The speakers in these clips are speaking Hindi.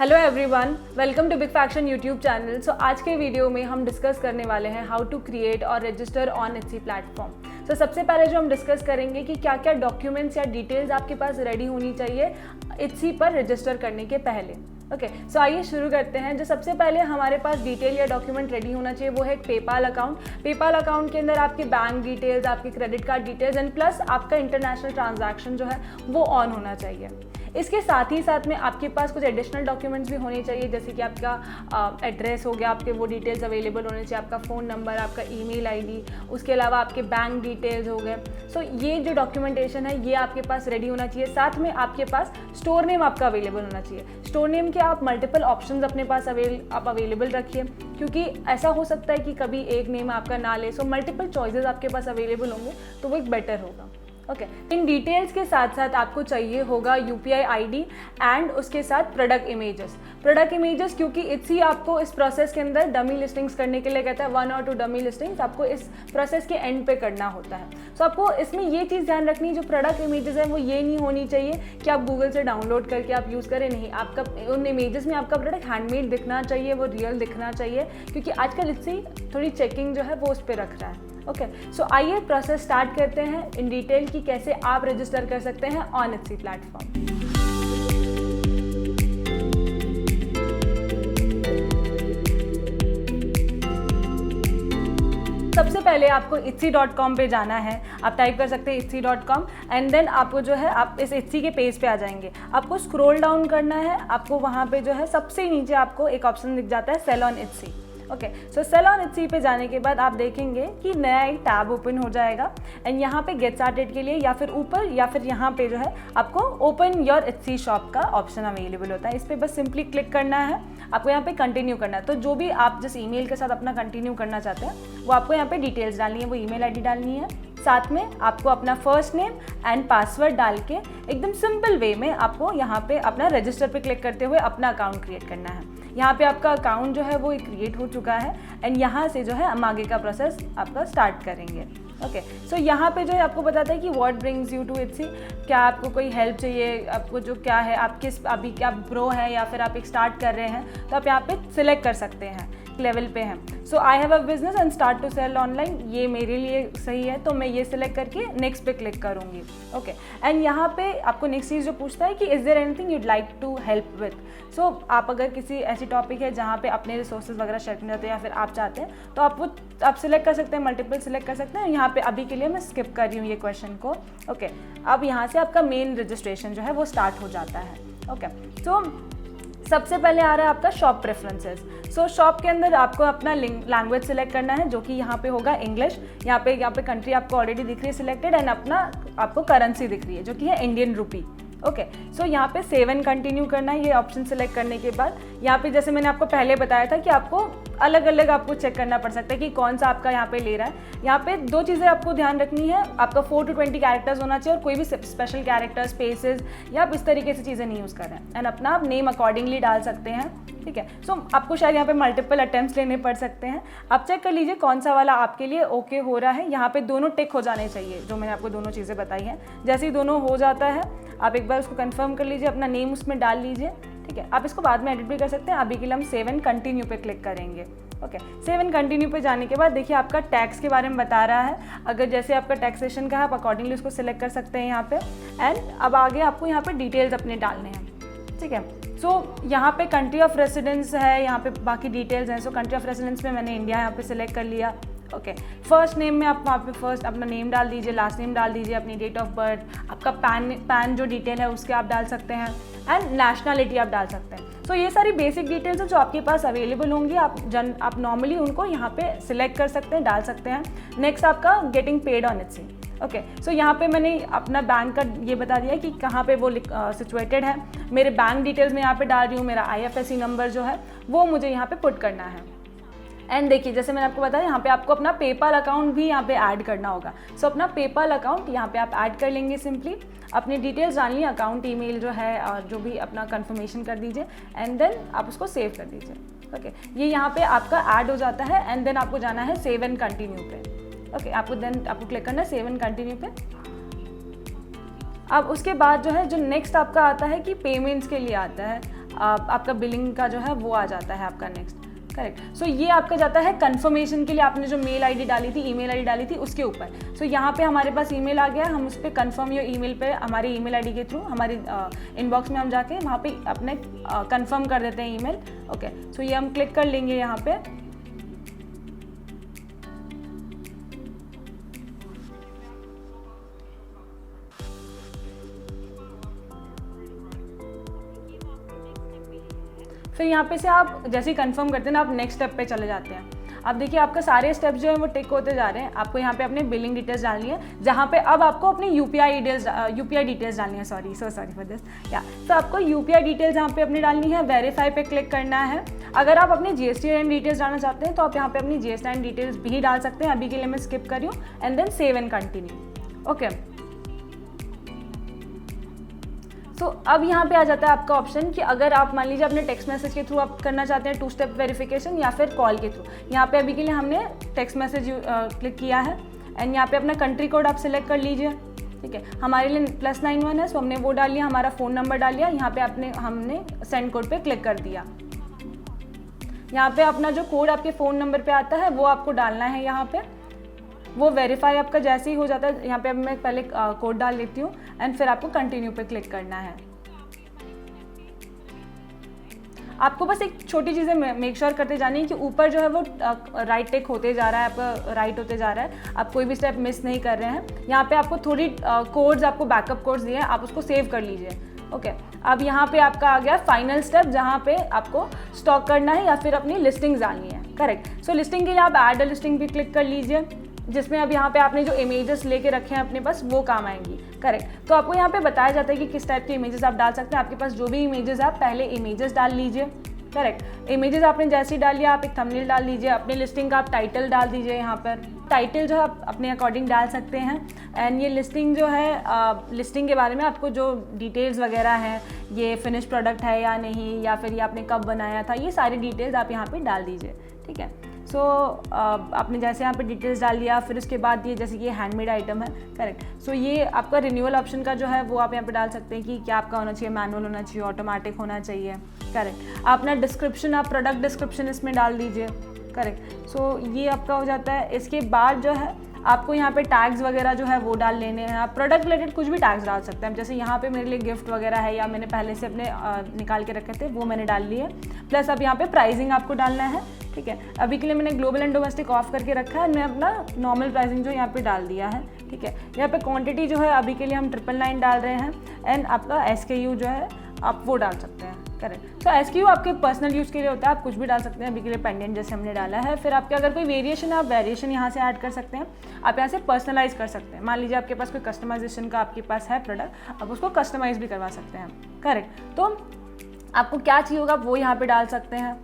Hello everyone, welcome to big faction YouTube channel. So आज के वीडियो में हम डिस्कस करने वाले हैं हाउ टू क्रिएट और register on Etsy platform. So सबसे पहले जो हम डिस्कस करेंगे कि क्या क्या डॉक्यूमेंट्स या डिटेल्स आपके पास रेडी होनी चाहिए इट्सी पर रजिस्टर करने के पहले। ओके, सो आइए शुरू करते हैं। जो सबसे पहले हमारे पास डिटेल या डॉक्यूमेंट रेडी होना चाहिए वो है एक पेपाल अकाउंट। पेपाल अकाउंट के अंदर आपके बैंक डिटेल्स, आपके credit card details and plus आपका इंटरनेशनल ट्रांजैक्शन जो है वो ऑन होना चाहिए। इसके साथ ही साथ में आपके पास कुछ एडिशनल डॉक्यूमेंट्स भी होने चाहिए, जैसे कि आपका एड्रेस हो गया, आपके वो डिटेल्स अवेलेबल होने चाहिए, आपका फ़ोन नंबर, आपका ईमेल आईडी, उसके अलावा आपके बैंक डिटेल्स हो गए। सो ये जो डॉक्यूमेंटेशन है ये आपके पास रेडी होना चाहिए। साथ में आपके पास स्टोर नेम आपका अवेलेबल होना चाहिए। स्टोर नेम के आप मल्टीपल ऑप्शंस अपने पास अवेलेबल रखिए, क्योंकि ऐसा हो सकता है कि कभी एक नेम आपका ना ले। सो मल्टीपल चॉइसेस आपके पास अवेलेबल होंगे तो वो एक बेटर होगा। ओके, इन डिटेल्स के साथ साथ आपको चाहिए होगा यूपीआई आईडी एंड उसके साथ प्रोडक्ट इमेजेस, क्योंकि इट्सी आपको इस प्रोसेस के अंदर डमी लिस्टिंग्स करने के लिए कहता है 1 और 2 डमी लिस्टिंग्स आपको इस प्रोसेस के एंड पे करना होता है। सो आपको इसमें ये चीज़ ध्यान रखनी, जो प्रोडक्ट इमेजेस है वो ये नहीं होनी चाहिए कि आप गूगल से डाउनलोड करके आप यूज़ करें। नहीं, आपका उन इमेजेस में आपका प्रोडक्ट हैंडमेड दिखना चाहिए, वो रियल दिखना चाहिए, क्योंकि आजकल इट्सी थोड़ी चेकिंग जो है वो उस पर रख रहा है। ओके, सो आइए प्रोसेस स्टार्ट करते हैं इन डिटेल कि कैसे आप रजिस्टर कर सकते हैं ऑन इट्सी प्लेटफॉर्म। सबसे पहले आपको itsy.com पे जाना है। आप टाइप कर सकते हैं itsy.com एंड देन आपको जो है आप इस इट्सी के पेज पे आ जाएंगे। आपको स्क्रॉल डाउन करना है। आपको वहाँ पे जो है सबसे नीचे आपको एक ऑप्शन दिख जाता है sell on Etsy. Okay, so sell on Etsy पे जाने के बाद आप देखेंगे कि नया एक टैब ओपन हो जाएगा एंड यहाँ पे गेट स्टार्टेड के लिए या फिर ऊपर या फिर यहाँ पे जो है आपको ओपन योर इट्सी शॉप का ऑप्शन अवेलेबल होता है। इस पर बस सिंपली क्लिक करना है। आपको यहाँ पे कंटिन्यू करना है। तो जो भी आप जिस ईमेल के साथ अपना कंटिन्यू करना चाहते हैं वो आपको यहाँ पे डिटेल्स डालनी है, वो ईमेल आईडी डालनी है। साथ में आपको अपना फर्स्ट नेम एंड पासवर्ड डाल के एकदम सिंपल वे में आपको यहाँ पे अपना रजिस्टर पे क्लिक करते हुए अपना अकाउंट क्रिएट करना है। यहाँ पे आपका अकाउंट जो है वो क्रिएट हो चुका है एंड यहाँ से जो है हम आगे का प्रोसेस आपका स्टार्ट करेंगे। ओके, सो यहाँ पे जो है आपको बताता है कि व्हाट ब्रिंग्स यू टू इट्सी, क्या आपको कोई हेल्प चाहिए, आपको जो क्या है, आप किस अभी क्या प्रो है या फिर आप एक स्टार्ट कर रहे हैं, तो आप यहाँ पे सिलेक्ट कर सकते हैं लेवल पे हैं। So I have a business and start to sell online, ये मेरे लिए सही है तो मैं ये सिलेक्ट करके नेक्स्ट पे क्लिक करूँगी। ओके, एंड यहाँ पे आपको नेक्स्ट चीज़ जो पूछता है कि is there anything you'd like to help with. So आप अगर किसी ऐसी टॉपिक है जहाँ पे अपने रिसोर्सेज वगैरह शेयर करना चाहते हैं या फिर आप चाहते हैं तो आप सिलेक्ट कर सकते हैं, मल्टीपल सिलेक्ट कर सकते हैं। यहाँ पे अभी के लिए मैं स्किप कर रही हूँ ये क्वेश्चन को। ओके, अब यहाँ से आपका मेन रजिस्ट्रेशन जो है वो स्टार्ट हो जाता है। ओके, सो सबसे पहले आ रहा है आपका शॉप प्रेफरेंसेस। सो शॉप के अंदर आपको अपना लैंग्वेज सिलेक्ट करना है, जो कि यहाँ पे होगा इंग्लिश। यहाँ पे कंट्री आपको ऑलरेडी दिख रही है सिलेक्टेड एंड अपना आपको करेंसी दिख रही है जो कि है इंडियन रुपी। ओके, सो यहाँ पे सेव एंड कंटिन्यू करना है। ये ऑप्शन सिलेक्ट करने के बाद यहाँ पे जैसे मैंने आपको पहले बताया था कि आपको अलग अलग आपको चेक करना पड़ सकता है कि कौन सा आपका यहाँ पे ले रहा है। यहाँ पे 2 चीज़ें आपको ध्यान रखनी है, आपका 4 to 20 कैरेक्टर्स होना चाहिए और कोई भी स्पेशल कैरेक्टर, स्पेसेस या आप इस तरीके से चीज़ें नहीं यूज़ कर रहे हैं एंड अपना आप नेम अकॉर्डिंगली डाल सकते हैं। ठीक है, सो आपको शायद यहाँ पे मल्टीपल अटेम्प्ट्स लेने पड़ सकते हैं। आप चेक कर लीजिए कौन सा वाला आपके लिए ओके हो रहा है। यहाँ पे दोनों टिक हो जाने चाहिए, जो मैंने आपको दोनों चीज़ें बताई हैं। जैसे ही दोनों हो जाता है आप एक बार उसको कंफर्म कर लीजिए, अपना नेम उसमें डाल लीजिए। ठीक है, आप इसको बाद में एडिट भी कर सकते हैं। अभी के लिए हम सेव एंड कंटिन्यू पे क्लिक करेंगे। ओके, सेव एंड कंटिन्यू पे जाने के बाद देखिए आपका टैक्स के बारे में बता रहा है। अगर जैसे आपका टैक्सेशन का है आप अकॉर्डिंगली उसको सिलेक्ट कर सकते हैं यहाँ पे। एंड अब आगे आपको यहाँ पे डिटेल्स अपने डालने हैं। ठीक है, सो यहाँ पे कंट्री ऑफ रेसिडेंस है, यहाँ पे बाकी डिटेल्स हैं। सो कंट्री ऑफ रेसिडेंस में मैंने इंडिया यहाँ पे सिलेक्ट कर लिया। ओके, फर्स्ट नेम में आप वहाँ पे फर्स्ट अपना नेम डाल दीजिए, लास्ट नेम डाल दीजिए, अपनी डेट ऑफ बर्थ, आपका पैन जो डिटेल है उसके आप डाल सकते हैं एंड नेशनलिटी आप डाल सकते हैं। सो ये सारी बेसिक डिटेल्स हैं जो आपके पास अवेलेबल होंगी। आप नॉर्मली उनको यहाँ पे सिलेक्ट कर सकते हैं, डाल सकते हैं। नेक्स्ट आपका getting paid on Etsy. Okay, सो यहाँ पे मैंने अपना बैंक का ये बता दिया कि कहाँ पे वो सिचुएटेड है। मेरे बैंक डिटेल्स में यहाँ पे डाल रही हूँ, मेरा IFSC नंबर जो है वो मुझे यहाँ पे पुट करना है। एंड देखिए जैसे मैंने आपको बताया यहाँ पे आपको अपना पेपाल अकाउंट भी यहाँ पे ऐड करना होगा। सो अपना पेपाल अकाउंट यहाँ पे आप ऐड कर लेंगे। सिंपली अपनी डिटेल्स डालनी है, अकाउंट ईमेल जो है और जो भी अपना कंफर्मेशन कर दीजिए एंड देन आप उसको सेव कर दीजिए। ओके, ये यहाँ पे आपका ऐड हो जाता है एंड देन आपको जाना है सेव एंड कंटिन्यू पे। ओके, आपको क्लिक करना है सेव एंड कंटिन्यू पे। अब उसके बाद जो है जो नेक्स्ट आपका आता है कि पेमेंट्स के लिए आता है। आपका बिलिंग का जो है वो आ जाता है आपका नेक्स्ट। करेक्ट। सो ये आपका जाता है कंफर्मेशन के लिए, आपने जो मेल आईडी डाली थी, ईमेल आईडी डाली थी उसके ऊपर। सो यहाँ पे हमारे पास ईमेल आ गया, हम उस पर कंफर्म योर ईमेल पे हमारी ईमेल आईडी के थ्रू हमारी इनबॉक्स में हम जाके वहाँ पे अपने कंफर्म कर देते हैं ईमेल। ओके, सो ये हम क्लिक कर लेंगे यहाँ पे। फिर यहाँ पे से आप जैसे ही कंफर्म करते हैं ना, आप नेक्स्ट स्टेप पे चले जाते हैं। अब देखिए आपका सारे स्टेप्स जो है वो टिक होते जा रहे हैं। आपको यहाँ पे अपने बिलिंग डिटेल्स डालनी है, जहाँ पे अब आपको अपनी यूपीआई डिटेल्स डालनी है। सॉरी फॉर दिस या तो आपको यूपीआई डिटेल्स यहाँ पे अपनी डालनी है, वेरीफाई पे क्लिक करना है। अगर आप अपनी GSTN डिटेल्स डालना चाहते हैं तो आप यहाँ पे अपनी GSTN डिटेल्स भी डाल सकते हैं। अभी के लिए मैं स्किप कर रही हूँ, and then save and continue. Okay, तो अब यहाँ पे आ जाता है आपका ऑप्शन कि अगर आप मान लीजिए अपने टेक्स्ट मैसेज के थ्रू आप करना चाहते हैं 2 स्टेप वेरिफिकेशन या फिर कॉल के थ्रू। यहाँ पे अभी के लिए हमने टेक्स्ट मैसेज क्लिक किया है, एंड यहाँ पे अपना कंट्री कोड आप सिलेक्ट कर लीजिए। ठीक है, हमारे लिए +91 है, सो हमने वो डाल लिया, हमारा फ़ोन नंबर डाल लिया। यहाँ पे हमने सेंड कोड पे क्लिक कर दिया। यहाँ पे अपना जो कोड आपके फ़ोन नंबर पे आता है वो आपको डालना है। यहाँ पे वो वेरीफाई आपका जैसे ही हो जाता है, यहाँ पे अब मैं पहले कोड डाल लेती हूँ, एंड फिर आपको कंटिन्यू पे क्लिक करना है। आपको बस एक छोटी चीज़ें मेक श्योर करते जानी है कि ऊपर जो है वो राइट टिक होते जा रहा है, आपका राइट होते जा रहा है, आप कोई भी स्टेप मिस नहीं कर रहे हैं। यहाँ पे आपको थोड़ी कोड्स, आपको बैकअप कोड्स दिए हैं, आप उसको सेव कर लीजिए। ओके, अब यहाँ पे आपका आ गया फाइनल स्टेप, जहाँ पे आपको स्टॉक करना है या फिर अपनी लिस्टिंग्स डालनी है। करेक्ट। सो लिस्टिंग के लिए आप ऐड अ लिस्टिंग पे क्लिक कर लीजिए, जिसमें अब यहाँ पे आपने जो इमेजेस लेके रखे हैं अपने पास वो काम आएंगी। करेक्ट। तो आपको यहाँ पे बताया जाता है कि किस टाइप के इमेजेस आप डाल सकते हैं। आपके पास जो भी इमेजेस आप पहले इमेजेस डाल लीजिए। करेक्ट। इमेजेस आपने जैसे ही डाल लिया, आप एक थंबनेल डाल दीजिए, अपने लिस्टिंग का आप टाइटल डाल दीजिए। यहाँ पर टाइटल जो है आप अपने अकॉर्डिंग डाल सकते हैं। एंड ये लिस्टिंग जो है, लिस्टिंग के बारे में आपको जो डिटेल्स वगैरह हैं, ये फिनिश प्रोडक्ट है या नहीं, या फिर ये आपने कब बनाया था, ये सारी डिटेल्स आप यहाँ पे डाल दीजिए। ठीक है। सो आपने जैसे यहाँ पे डिटेल्स डाल लिया, फिर उसके बाद ये जैसे कि ये हैंडमेड आइटम है। करेक्ट। सो ये आपका रिन्यूअल ऑप्शन का जो है वो आप यहाँ पे डाल सकते हैं कि क्या आपका होना चाहिए, मैनुअल होना चाहिए, ऑटोमेटिक होना चाहिए। करेक्ट। अपना डिस्क्रिप्शन, आप प्रोडक्ट डिस्क्रिप्शन इसमें डाल दीजिए। करेक्ट। सो ये आपका हो जाता है। इसके बाद जो है आपको यहाँ पे टैग्स वगैरह जो है वो डाल लेने हैं। आप प्रोडक्ट रिलेटेड कुछ भी टैग्स डाल सकते हैं। जैसे यहाँ पे मेरे लिए गिफ्ट वगैरह है, या मैंने पहले से अपने निकाल के रखे थे, वो मैंने डाल लिए। प्लस अब यहाँ पे प्राइसिंग आपको डालना है। ठीक है, अभी के लिए मैंने ग्लोबल एंड डोमेस्टिक ऑफ करके रखा है, मैं अपना नॉर्मल प्राइसिंग जो यहाँ पे डाल दिया है। ठीक है, यहाँ पे क्वांटिटी जो है अभी के लिए हम 999 डाल रहे हैं, एंड आपका SKU जो है आप वो डाल सकते हैं। करेक्ट। तो SKU आपके पर्सनल यूज़ के लिए होता है, आप कुछ भी डाल सकते हैं। अभी के लिए पेंडेंट जैसे हमने डाला है। फिर आपके अगर कोई वेरिएशन है, आप वेरिएशन यहाँ से ऐड कर सकते हैं। आप यहाँ से पर्सनलाइज कर सकते हैं। मान लीजिए आपके पास कोई कस्टमाइजेशन का आपके पास है प्रोडक्ट, आप उसको कस्टमाइज भी करवा सकते हैं। करेक्ट। तो आपको क्या चाहिए होगा वो यहाँ पे डाल सकते हैं।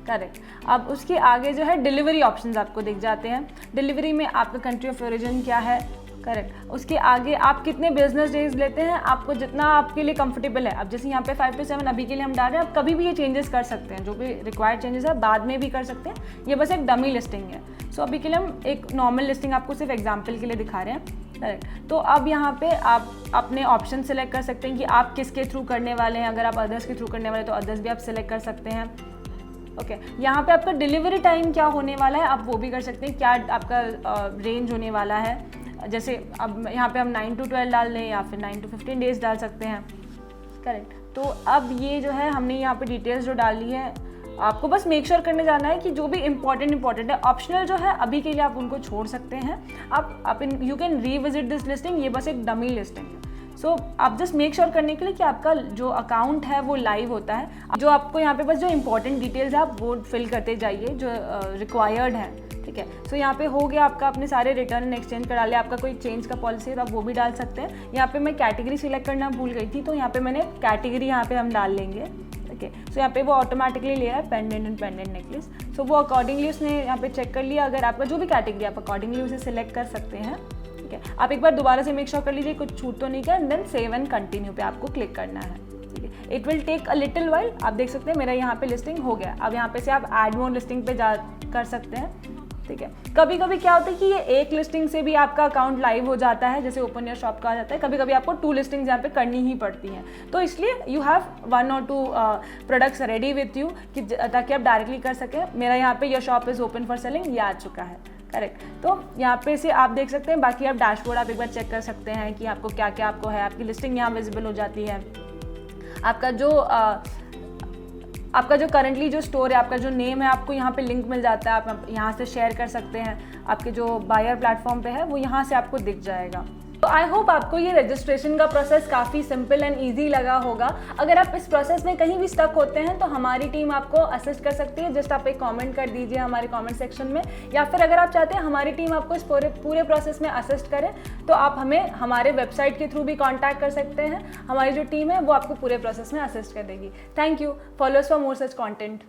करेक्ट। अब उसके आगे जो है डिलीवरी ऑप्शंस आपको दिख जाते हैं। डिलीवरी में आपका कंट्री ऑफ ओरिजिन क्या है। करेक्ट। उसके आगे आप कितने बिजनेस डेज लेते हैं, आपको जितना आपके लिए कंफर्टेबल है। अब जैसे यहाँ पे 5 to 7 अभी के लिए हम डाल रहे हैं, आप कभी भी ये चेंजेस कर सकते हैं, जो भी रिक्वायर्ड चेंजेस है बाद में भी कर सकते हैं। ये बस एक डमी लिस्टिंग है। सो अभी के लिए हम एक नॉर्मल लिस्टिंग आपको सिर्फ एग्जाम्पल के लिए दिखा रहे हैं। करेक्ट। तो अब यहाँ पे आप अपने ऑप्शन सेलेक्ट कर सकते हैं कि आप किसके थ्रू करने वाले हैं। अगर आप अदर्स के थ्रू करने वाले हैं तो अदर्स भी आप सिलेक्ट कर सकते हैं। ओके, यहाँ पे आपका डिलीवरी टाइम क्या होने वाला है आप वो भी कर सकते हैं, क्या आपका रेंज होने वाला है। जैसे अब यहाँ पे हम 9 to 12 डाल लें, या फिर 9 to 15 डेज डाल सकते हैं। करेक्ट। तो अब ये जो है हमने यहाँ पे डिटेल्स जो डाली है, आपको बस मेक श्योर करने जाना है कि जो भी इंपॉर्टेंट है। ऑप्शनल जो है अभी के लिए आप उनको छोड़ सकते हैं। आप you can revisit this listing, ये बस एक डमी लिस्टिंग है। सो आप जस्ट मेक श्योर करने के लिए कि आपका जो अकाउंट है वो लाइव होता है। जो आपको यहाँ पे बस जो इंपॉर्टेंट डिटेल्स है आप वो फिल करते जाइए जो रिक्वायर्ड है। ठीक है। सो यहाँ पे हो गया आपका, अपने सारे रिटर्न एंड एक्सचेंज करा लिया। आपका कोई चेंज का पॉलिसी है तो आप वो भी डाल सकते हैं। यहाँ पे मैं कैटेगरी सिलेक्ट करना भूल गई थी, तो यहाँ पे मैंने कैटेगरी यहाँ पे हम डाल लेंगे। ओके। सो यहाँ पे वो ऑटोमेटिकली ले रहा है पेंडेंट एंड पेंडेंट नेकलेस। सो वो अकॉर्डिंगली उसने यहाँ पे चेक कर लिया। अगर आपका जो भी कैटेगरी आप अकॉर्डिंगली उसे सिलेक्ट कर सकते हैं। ठीक है, आप एक बार दोबारा से मेक श्योर कर लीजिए कुछ छूट तो नहीं किया, and then save and continue पे आपको क्लिक करना है। ठीक है, it will take a little while. आप देख सकते हैं मेरा यहाँ पे लिस्टिंग हो गया। अब यहाँ पे से आप ऐड मोर लिस्टिंग पे जा कर सकते हैं। ठीक है। कभी कभी क्या होता है कि ये एक लिस्टिंग से भी आपका अकाउंट लाइव हो जाता है, जैसे ओपन योर शॉप कहा जाता है। कभी कभी आपको 2 लिस्टिंग्स यहाँ पे करनी ही पड़ती हैं, तो इसलिए you have 1 or 2 products ready with you कि ताकि आप डायरेक्टली कर सकें। मेरा यहाँ पे your shop is open for selling ये आ चुका है, करेक्ट। तो यहाँ पे से आप देख सकते हैं। बाकी आप डैशबोर्ड आप एक बार चेक कर सकते हैं कि आपको क्या क्या आपको है। आपकी लिस्टिंग यहाँ विजिबल हो जाती है। आपका जो करंटली जो स्टोर है, आपका जो नेम है, आपको यहाँ पे लिंक मिल जाता है। आप यहाँ से शेयर कर सकते हैं। आपके जो बायर प्लेटफॉर्म पे है वो यहाँ से आपको दिख जाएगा। तो आई होप आपको ये रजिस्ट्रेशन का प्रोसेस काफ़ी सिंपल एंड ईजी लगा होगा। अगर आप इस प्रोसेस में कहीं भी स्टक होते हैं तो हमारी टीम आपको असिस्ट कर सकती है। जस्ट आप एक कमेंट कर दीजिए हमारे कमेंट सेक्शन में, या फिर अगर आप चाहते हैं हमारी टीम आपको इस पूरे प्रोसेस में असिस्ट करे तो आप हमें हमारे वेबसाइट के थ्रू भी कॉन्टैक्ट कर सकते हैं। हमारी जो टीम है वो आपको पूरे प्रोसेस में असिस्ट कर देगी। Thank you. Follow us for more such content.